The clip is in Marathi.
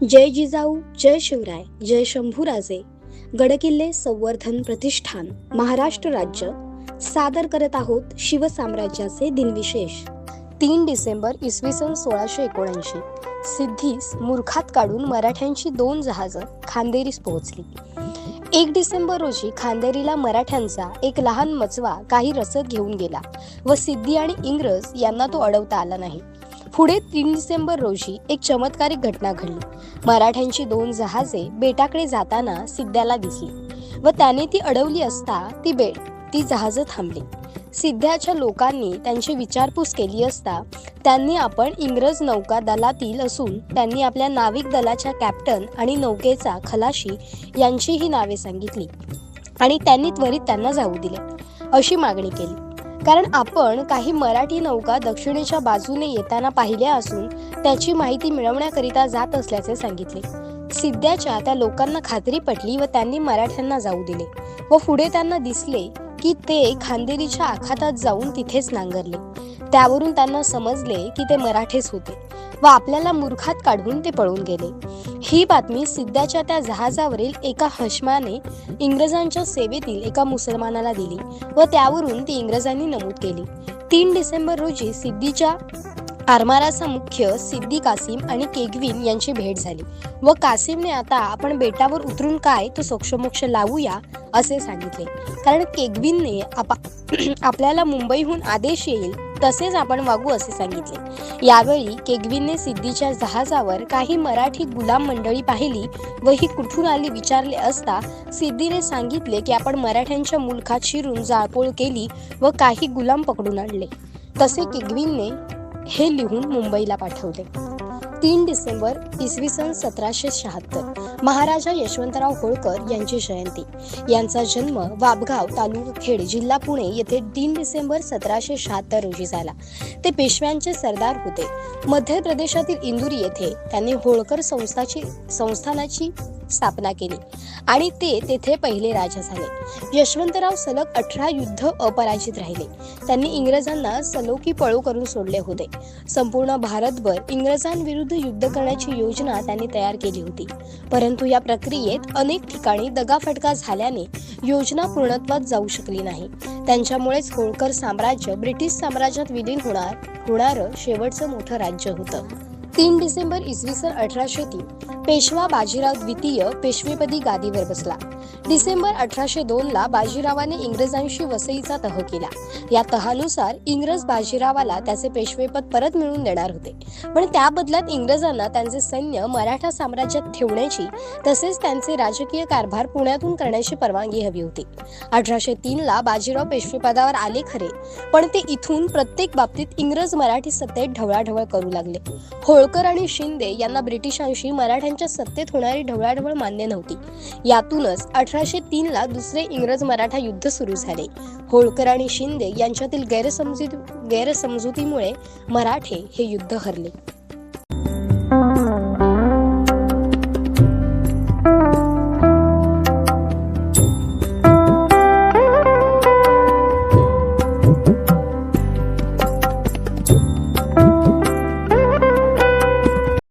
जय जिजाऊ, जय शिवराय, जय शंभूराजे. गडकिल्ले संवर्धन प्रतिष्ठान महाराष्ट्र राज्य सादर करत आहोत शिवसाम्राज्याचे दिनविशेष. 3 डिसेंबर इसवी सन 1679 सिद्धीस मूर्खात काढून मराठ्यांची 2 जहाजं खांदेरीस पोहोचली. 1 डिसेंबर रोजी खांदेरीला मराठ्यांचा एक लहान मचवा काही रसद घेऊन गेला व सिद्धी आणि इंग्रज यांना तो अडवता आला नाही. पुढे 3 डिसेंबर रोजी एक चमत्कारिक घटना घडली. मराठ्यांची 2 जहाजे बेटाकडे जाताना सिद्ध्याला दिसली व त्याने ती अडवली असता ती जहाजं थांबली. सिद्ध्याच्या लोकांनी त्यांची विचारपूस केली असता त्यांनी आपण इंग्रज नौका दलातील असून त्यांनी आपल्या नाविक दलाच्या कॅप्टन आणि नौकेचा खलाशी यांचीही नावे सांगितली आणि त्यांनी त्वरित त्यांना जाऊ दिले अशी मागणी केली. कारण आपण काही मराठी नौका दक्षिणेच्या बाजूने येताना पाहिल्या असून त्याची माहिती मिळवण्याकरिता जात असल्याचे सांगितले. सिद्ध्याच्या त्या लोकांना खात्री पटली व त्यांनी मराठ्यांना जाऊ दिले व पुढे त्यांना दिसले की ते खांदेरीच्या आखातात जाऊन तिथेच नांगरले. त्यावरून त्यांना समजले की ते मराठेच होते व आपल्याला मूर्खात काढून ते पळून गेले. ही बातमी सिद्ध्याच्या त्या जहाजावरील एका हशमाने इंग्रजांच्या सेवेतील एका मुसलमानाला दिली व त्यावरून ती इंग्रजांनी नमूद केली. 3 डिसेंबर रोजी सिद्धीच्या आरमाराचा मुख्य सिद्दी कासिम आणि केगविन यांची भेट झाली व कासिमने आता आपण बेटावर उतरून काय तो सोक्षमोक्ष लावूया असे सांगितले. कारण केगविनने आपल्याला मुंबईहून आदेश येईल तसेच आपण वागू असे सांगितले. यावेळी केगविनने सिद्धीच्या जहाजावर काही मराठी गुलाम मंडळी पाहिली व ही कुठून आली विचारले असता सिद्धीने सांगितले की आपण मराठ्यांच्या मुलखात शिरून जाळपोळ केली व काही गुलाम पकडून आणले. तसे केगविनने हे लिहून मुंबईला पाठवले. 3 डिसेंबर इसवी सन 1776 महाराजा यशवंतराव होळकर यांची जयंती. यांचा जन्म वाबगाव तालुका खेड जिल्हा पुणे येथे 3 डिसेंबर 1776 रोजी झाला. ते पेशव्यांचे सरदार होते. मध्य प्रदेशातील इंदूर येथे त्यांनी होळकर संस्थानाची स्थापना केली आणि ते तेथे पहिले राजा झाले. यशवंतराव सलग 18 युद्ध अपराजित राहिले. त्यांनी इंग्रजांना सलोखी पळू करून सोडले होते. संपूर्ण भारतभर इंग्रजांविरुद्ध युद्ध करण्याची योजना त्यांनी तयार केली होती. परंतु या प्रक्रियेत अनेक ठिकाणी दगाफटका झाल्याने योजना पूर्णत्वास जाऊ शकली नाही. त्यांच्यामुळेच होळकर साम्राज्य ब्रिटिश साम्राज्यात विलीन होणारं शेवटचं मोठं राज्य होतं. 3 डिसेंबर इसवी सन 1803 पेशवा बाजीराव द्वितीय पेशवेपदी गादीवर बसला. डिसेंबर 1802 ला बाजीरावाने इंग्रजांशी वसईचा तह केला. या तहानुसार इंग्रज बाजीरावाला त्याचे पेशवेपद परत मिळवून देणार होते, पण त्या बदल्यात इंग्रजांना त्यांचे सैन्य मराठा साम्राज्यात ठेवण्याची तसेच त्यांचे राजकीय कारभार पुण्यातून करण्याची परवानगी हवी होती. 1803 ला बाजीराव पेशवेपदावर आले खरे, पण ते इथून प्रत्येक बाबतीत इंग्रज मराठी सत्तेत ढवळाढवळ करू लागले. होळकर आणि शिंदे यांना ब्रिटिशांशी मराठ्यांच्या सत्तेत होणारी ढवळाढवळ मान्य नव्हती. यातूनच 1803 ला दुसरे इंग्रज मराठा युद्ध सुरू झाले. होळकर आणि शिंदे यांच्यातील गैरसमजुतीमुळे मराठे हे युद्ध हरले.